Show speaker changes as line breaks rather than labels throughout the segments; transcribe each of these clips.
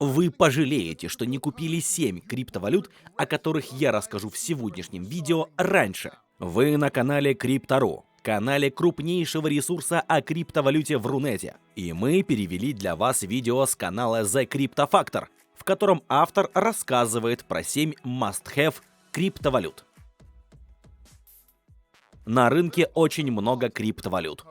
Вы пожалеете, что не купили 7 криптовалют, о которых я расскажу в сегодняшнем видео раньше. Вы на канале Crypto.ru, канале крупнейшего ресурса о криптовалюте в Рунете. И мы перевели для вас видео с канала The Crypto Factor, в котором автор рассказывает про 7 must-have криптовалют. На рынке очень много криптовалют.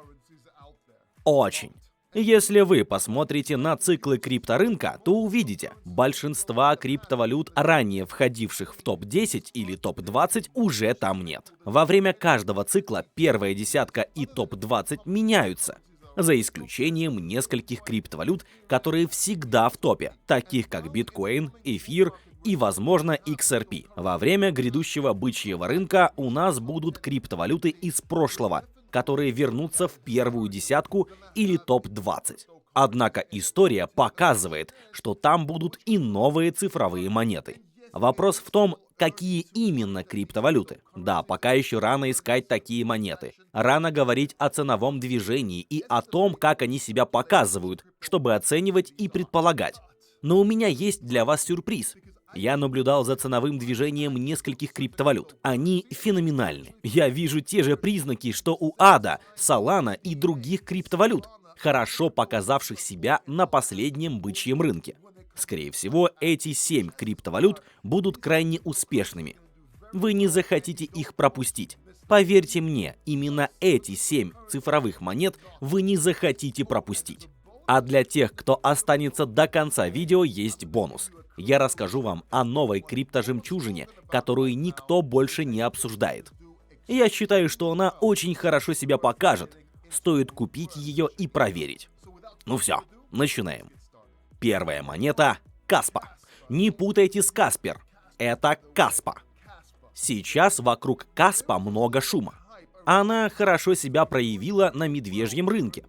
Очень. Если вы посмотрите на циклы крипторынка, то увидите, большинства криптовалют, ранее входивших в топ-10 или топ-20, уже там нет. Во время каждого цикла первая десятка и топ-20 меняются, за исключением нескольких криптовалют, которые всегда в топе, таких как биткоин, эфир и, возможно, XRP. Во время грядущего бычьего рынка у нас будут криптовалюты из прошлого, которые вернутся в первую десятку или топ-20. Однако история показывает, что там будут и новые цифровые монеты. Вопрос в том, какие именно криптовалюты. Да, пока еще рано искать такие монеты. Рано говорить о ценовом движении и о том, как они себя показывают, чтобы оценивать и предполагать. Но у меня есть для вас сюрприз. Я наблюдал за ценовым движением нескольких криптовалют. Они феноменальны. Я вижу те же признаки, что у ADA, Solana и других криптовалют, хорошо показавших себя на последнем бычьем рынке. Скорее всего, эти 7 криптовалют будут крайне успешными. Вы не захотите их пропустить. Поверьте мне, именно эти 7 цифровых монет вы не захотите пропустить. А для тех, кто останется до конца видео, есть бонус. Я расскажу вам о новой криптожемчужине, которую никто больше не обсуждает. Я считаю, что она очень хорошо себя покажет. Стоит купить ее и проверить. Ну все, начинаем. Первая монета – Каспа. Не путайте с Каспер. Это Каспа. Сейчас вокруг Каспа много шума. Она хорошо себя проявила на медвежьем рынке.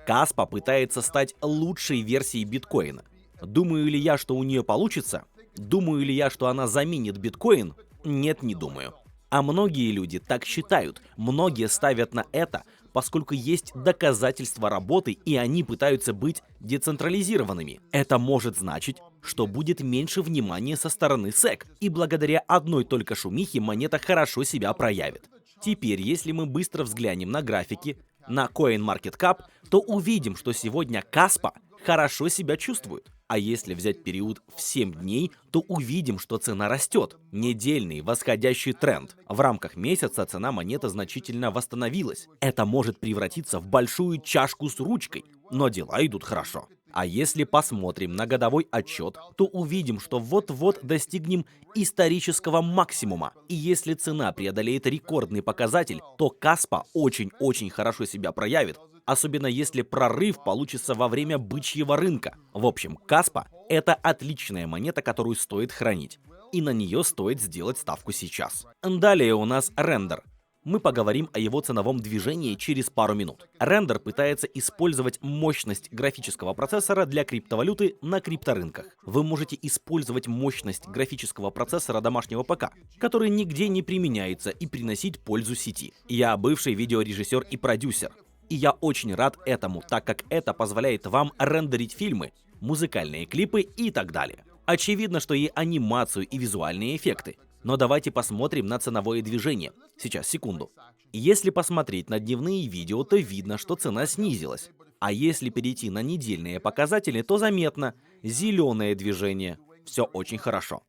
Каспа пытается стать лучшей версией биткоина. Думаю ли я, что у нее получится? Думаю ли я, что она заменит биткоин? Нет, не думаю. А многие люди так считают. Многие ставят на это, поскольку есть доказательства работы, и они пытаются быть децентрализированными. Это может значить, что будет меньше внимания со стороны SEC, и благодаря одной только шумихе монета хорошо себя проявит. Теперь, если мы быстро взглянем на графики, на CoinMarketCap, то увидим, что сегодня Каспа хорошо себя чувствует. А если взять период в 7 дней, то увидим, что цена растет. Недельный восходящий тренд. В рамках месяца цена монеты значительно восстановилась. Это может превратиться в большую чашку с ручкой, но дела идут хорошо. А если посмотрим на годовой отчет, то увидим, что вот-вот достигнем исторического максимума. И если цена преодолеет рекордный показатель, то Каспа очень-очень хорошо себя проявит. Особенно если прорыв получится во время бычьего рынка. В общем, Каспа – это отличная монета, которую стоит хранить. И на нее стоит сделать ставку сейчас. Далее у нас Render. Мы поговорим о его ценовом движении через пару минут. Render пытается использовать мощность графического процессора для криптовалюты на крипторынках. Вы можете использовать мощность графического процессора домашнего ПК, который нигде не применяется, и приносить пользу сети. Я бывший видеорежиссер и продюсер. И я очень рад этому, так как это позволяет вам рендерить фильмы, музыкальные клипы и так далее. Очевидно, что и анимацию, и визуальные эффекты. Но давайте посмотрим на ценовое движение. Сейчас, секунду. Если посмотреть на дневные видео, то видно, что цена снизилась. А если перейти на недельные показатели, то заметно зеленое движение. Все очень хорошо.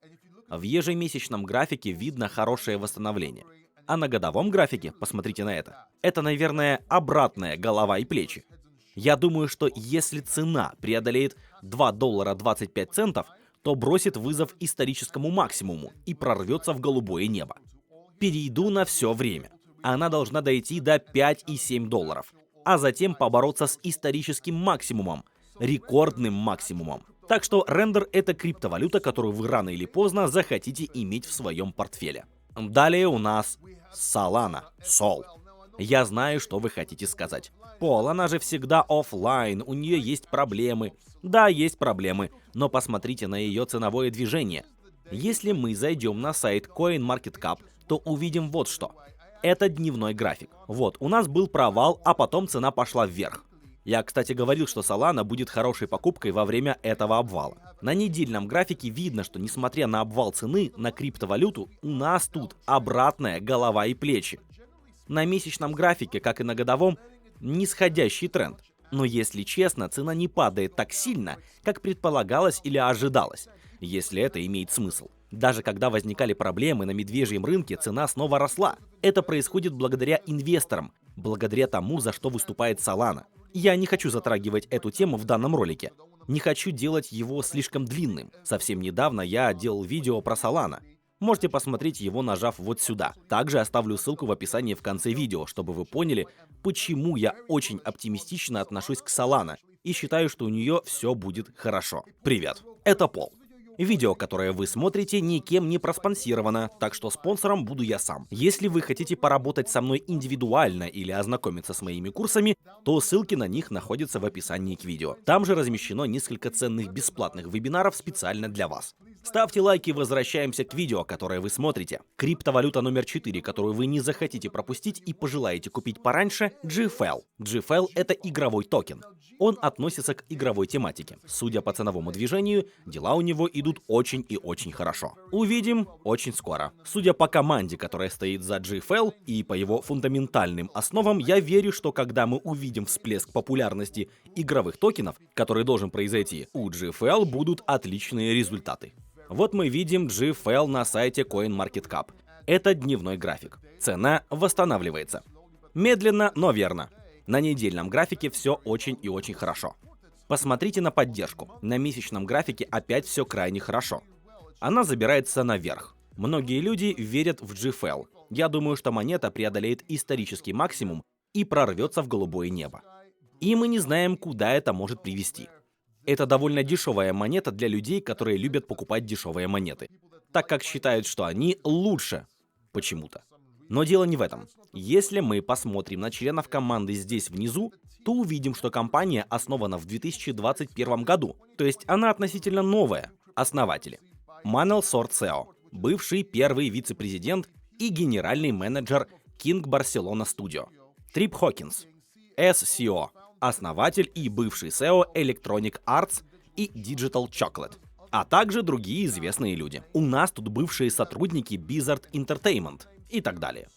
В ежемесячном графике видно хорошее восстановление. А на годовом графике, посмотрите на это, наверное, обратная голова и плечи. Я думаю, что если цена преодолеет $2.25, то бросит вызов историческому максимуму и прорвется в голубое небо. Перейду на все время. Она должна дойти до $5,7, а затем побороться с историческим максимумом, рекордным максимумом. Так что Render — это криптовалюта, которую вы рано или поздно захотите иметь в своем портфеле. Далее у нас Solana, Sol. Я знаю, что вы хотите сказать. Пол, она же всегда оффлайн, у нее есть проблемы. Да, есть проблемы, но посмотрите на ее ценовое движение. Если мы зайдем на сайт CoinMarketCap, то увидим вот что. Это дневной график. Вот, у нас был провал, а потом цена пошла вверх. Я, кстати, говорил, что Solana будет хорошей покупкой во время этого обвала. На недельном графике видно, что несмотря на обвал цены на криптовалюту, у нас тут обратная голова и плечи. На месячном графике, как и на годовом, нисходящий тренд. Но если честно, цена не падает так сильно, как предполагалось или ожидалось, если это имеет смысл. Даже когда возникали проблемы на медвежьем рынке, цена снова росла. Это происходит благодаря инвесторам, благодаря тому, за что выступает Solana. Я не хочу затрагивать эту тему в данном ролике. Не хочу делать его слишком длинным. Совсем недавно я делал видео про Solana. Можете посмотреть его, нажав вот сюда. Также оставлю ссылку в описании в конце видео, чтобы вы поняли, почему я очень оптимистично отношусь к Solana и считаю, что у нее все будет хорошо. Привет, это Пол. Видео, которое вы смотрите, никем не проспонсировано, так что спонсором буду я сам. Если вы хотите поработать со мной индивидуально или ознакомиться с моими курсами, то ссылки на них находятся в описании к видео. Там же размещено несколько ценных бесплатных вебинаров специально для вас. Ставьте лайки, возвращаемся к видео, которое вы смотрите. Криптовалюта номер 4, которую вы не захотите пропустить и пожелаете купить пораньше, GFL. GFL — это игровой токен. Он относится к игровой тематике. Судя по ценовому движению, дела у него идут очень и очень хорошо. Увидим очень скоро. Судя по команде, которая стоит за GFL, и по его фундаментальным основам, я верю, что когда мы увидим всплеск популярности игровых токенов, который должен произойти, у GFL будут отличные результаты. Вот мы видим GFL на сайте CoinMarketCap. Это дневной график. Цена восстанавливается. Медленно, но верно. На недельном графике все очень и очень хорошо. Посмотрите на поддержку. На месячном графике опять все крайне хорошо. Она забирается наверх. Многие люди верят в GFL. Я думаю, что монета преодолеет исторический максимум и прорвется в голубое небо. И мы не знаем, куда это может привести. Это довольно дешевая монета для людей, которые любят покупать дешевые монеты, так как считают, что они лучше почему-то. Но дело не в этом. Если мы посмотрим на членов команды здесь внизу, то увидим, что компания основана в 2021 году, то есть она относительно новая. Основатели: Манел Сорт-Сео, бывший первый вице-президент и генеральный менеджер King Barcelona Studio; Трип Хокинс, SCO, основатель и бывший SEO Electronic Arts и Digital Chocolate, а также другие известные люди. У нас тут бывшие сотрудники Blizzard Entertainment и так далее.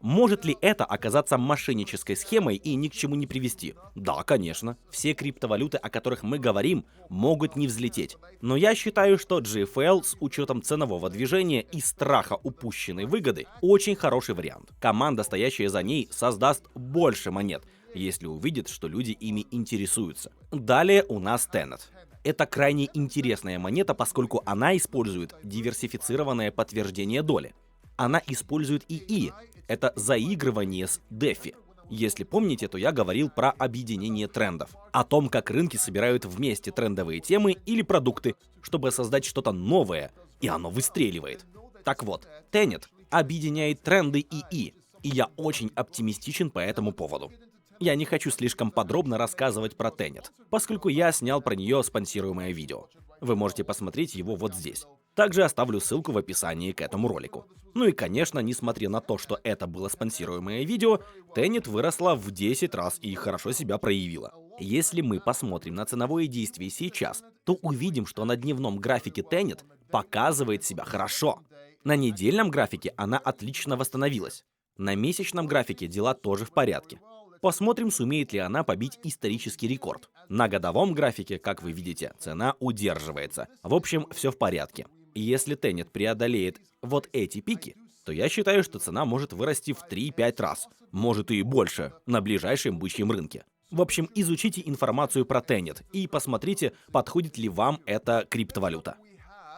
Может ли это оказаться мошеннической схемой и ни к чему не привести? Да, конечно. Все криптовалюты, о которых мы говорим, могут не взлететь. Но я считаю, что GFL с учетом ценового движения и страха упущенной выгоды очень хороший вариант. Команда, стоящая за ней, создаст больше монет, если увидит, что люди ими интересуются. Далее у нас Tenet. Это крайне интересная монета, поскольку она использует диверсифицированное подтверждение доли. Она использует ИИ. Это заигрывание с DeFi. Если помните, то я говорил про объединение трендов. О том, как рынки собирают вместе трендовые темы или продукты, чтобы создать что-то новое, и оно выстреливает. Так вот, Tenet объединяет тренды ИИ, и я очень оптимистичен по этому поводу. Я не хочу слишком подробно рассказывать про Tenet, поскольку я снял про нее спонсируемое видео. Вы можете посмотреть его вот здесь. Также оставлю ссылку в описании к этому ролику. Ну и, конечно, несмотря на то, что это было спонсируемое видео, Tenet выросла в 10 раз и хорошо себя проявила. Если мы посмотрим на ценовое действие сейчас, то увидим, что на дневном графике Tenet показывает себя хорошо. На недельном графике она отлично восстановилась. На месячном графике дела тоже в порядке. Посмотрим, сумеет ли она побить исторический рекорд. На годовом графике, как вы видите, цена удерживается. В общем, все в порядке. И если Tenet преодолеет вот эти пики, то я считаю, что цена может вырасти в 3-5 раз, может и больше, на ближайшем бычьем рынке. В общем, изучите информацию про Tenet и посмотрите, подходит ли вам эта криптовалюта.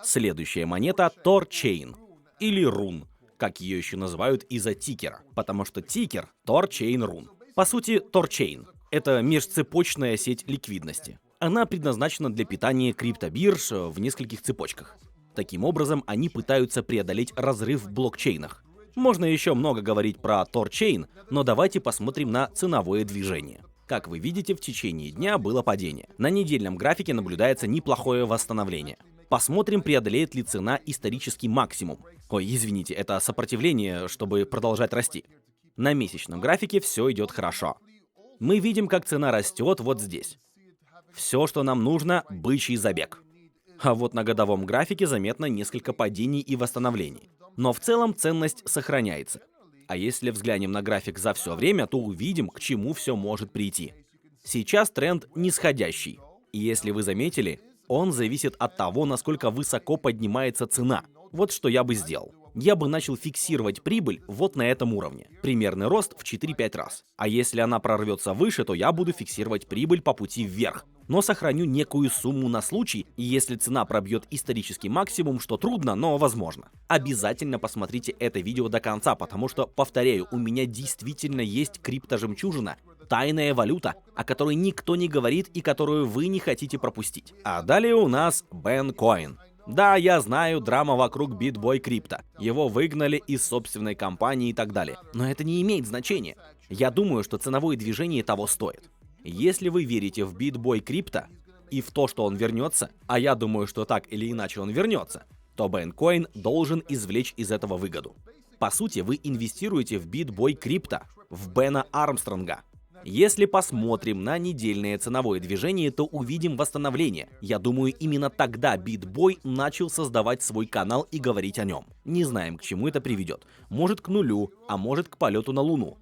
Следующая монета — THORChain, или Rune, как ее еще называют из-за тикера, потому что тикер — THORChain Rune. По сути, THORChain — это межцепочная сеть ликвидности. Она предназначена для питания криптобирж в нескольких цепочках. Таким образом, они пытаются преодолеть разрыв в блокчейнах. Можно еще много говорить про THORChain, но давайте посмотрим на ценовое движение. Как вы видите, в течение дня было падение. На недельном графике наблюдается неплохое восстановление. Посмотрим, преодолеет ли цена исторический максимум. Ой, извините, это сопротивление, чтобы продолжать расти. На месячном графике все идет хорошо. Мы видим, как цена растет вот здесь. Все, что нам нужно, бычий забег. А вот на годовом графике заметно несколько падений и восстановлений. Но в целом ценность сохраняется. А если взглянем на график за все время, то увидим, к чему все может прийти. Сейчас тренд нисходящий. И если вы заметили, он зависит от того, насколько высоко поднимается цена. Вот что я бы сделал. Я бы начал фиксировать прибыль вот на этом уровне. Примерный рост в 4-5 раз. А если она прорвется выше, то я буду фиксировать прибыль по пути вверх. Но сохраню некую сумму на случай, если цена пробьет исторический максимум, что трудно, но возможно. Обязательно посмотрите это видео до конца, потому что, повторяю, у меня действительно есть криптожемчужина, тайная валюта, о которой никто не говорит и которую вы не хотите пропустить. А далее у нас BenCoin. Да, я знаю, драма вокруг BitBoy Crypto. Его выгнали из собственной компании и так далее. Но это не имеет значения. Я думаю, что ценовое движение того стоит. Если вы верите в BitBoy Crypto и в то, что он вернется, а я думаю, что так или иначе он вернется, то BenCoin должен извлечь из этого выгоду. По сути, вы инвестируете в BitBoy Crypto, в Бена Армстронга. Если посмотрим на недельное ценовое движение, то увидим восстановление. Я думаю, именно тогда BitBoy начал создавать свой канал и говорить о нем. Не знаем, к чему это приведет. Может к нулю, а может к полету на Луну.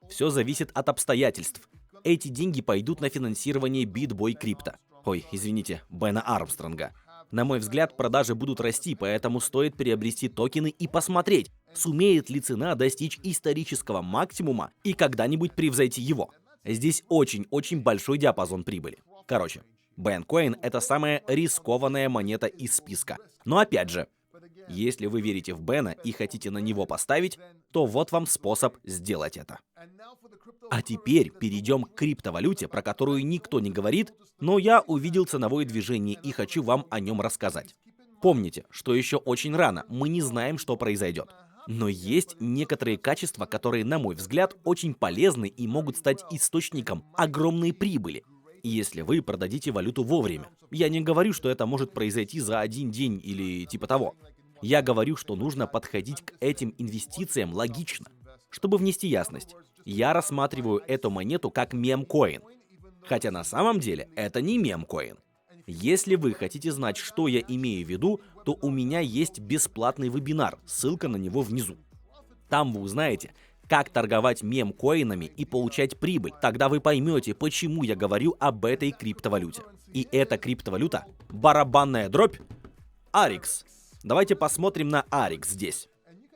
Все зависит от обстоятельств. Эти деньги пойдут на финансирование BitBoy Crypto. Ой, извините, Бена Армстронга. На мой взгляд, продажи будут расти, поэтому стоит приобрести токены и посмотреть, сумеет ли цена достичь исторического максимума и когда-нибудь превзойти его. Здесь очень-очень большой диапазон прибыли. Короче, BenCoin — это самая рискованная монета из списка. Но опять же, если вы верите в Бена и хотите на него поставить, то вот вам способ сделать это. А теперь перейдем к криптовалюте, про которую никто не говорит, но я увидел ценовое движение и хочу вам о нем рассказать. Помните, что еще очень рано, мы не знаем, что произойдет. Но есть некоторые качества, которые, на мой взгляд, очень полезны и могут стать источником огромной прибыли, если вы продадите валюту вовремя. Я не говорю, что это может произойти за один день или типа того. Я говорю, что нужно подходить к этим инвестициям логично. Чтобы внести ясность, я рассматриваю эту монету как мемкоин. Хотя на самом деле это не мемкоин. Если вы хотите знать, что я имею в виду, то у меня есть бесплатный вебинар, ссылка на него внизу. Там вы узнаете, как торговать мемкоинами и получать прибыль. Тогда вы поймете, почему я говорю об этой криптовалюте. И эта криптовалюта – барабанная дробь ARIX. Давайте посмотрим на ARIX здесь.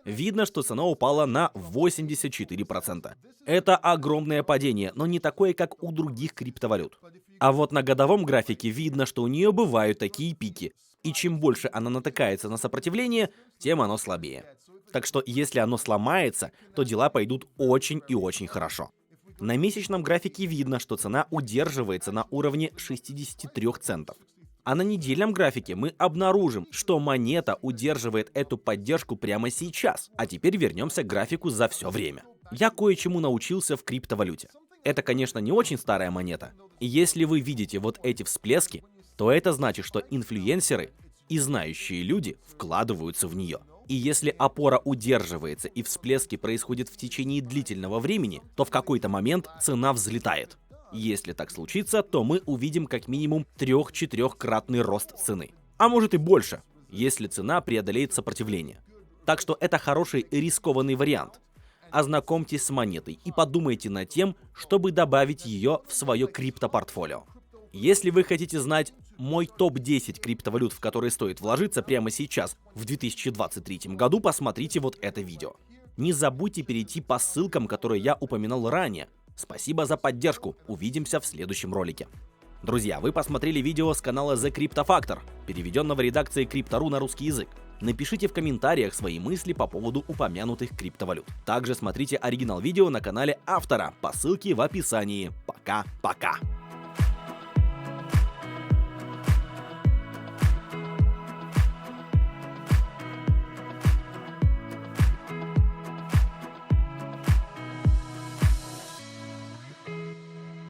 Видно, что цена упала на 84%. Это огромное падение, но не такое, как у других криптовалют. А вот на годовом графике видно, что у нее бывают такие пики. И чем больше она натыкается на сопротивление, тем оно слабее. Так что если оно сломается, то дела пойдут очень и очень хорошо. На месячном графике видно, что цена удерживается на уровне 63 центов. А на недельном графике мы обнаружим, что монета удерживает эту поддержку прямо сейчас. А теперь вернемся к графику за все время. Я кое-чему научился в криптовалюте. Это, конечно, не очень старая монета. И если вы видите вот эти всплески, то это значит, что инфлюенсеры и знающие люди вкладываются в нее. И если опора удерживается и всплески происходят в течение длительного времени, то в какой-то момент цена взлетает. Если так случится, то мы увидим как минимум 3-4-кратный рост цены. А может и больше, если цена преодолеет сопротивление. Так что это хороший рискованный вариант. Ознакомьтесь с монетой и подумайте над тем, чтобы добавить ее в свое криптопортфолио. Если вы хотите знать мой топ-10 криптовалют, в которые стоит вложиться прямо сейчас, в 2023 году, посмотрите вот это видео. Не забудьте перейти по ссылкам, которые я упоминал ранее. Спасибо за поддержку, увидимся в следующем ролике. Друзья, вы посмотрели видео с канала The Crypto Factor, переведенного редакцией Crypto.ru на русский язык. Напишите в комментариях свои мысли по поводу упомянутых криптовалют. Также смотрите оригинал видео на канале автора по ссылке в описании. Пока-пока!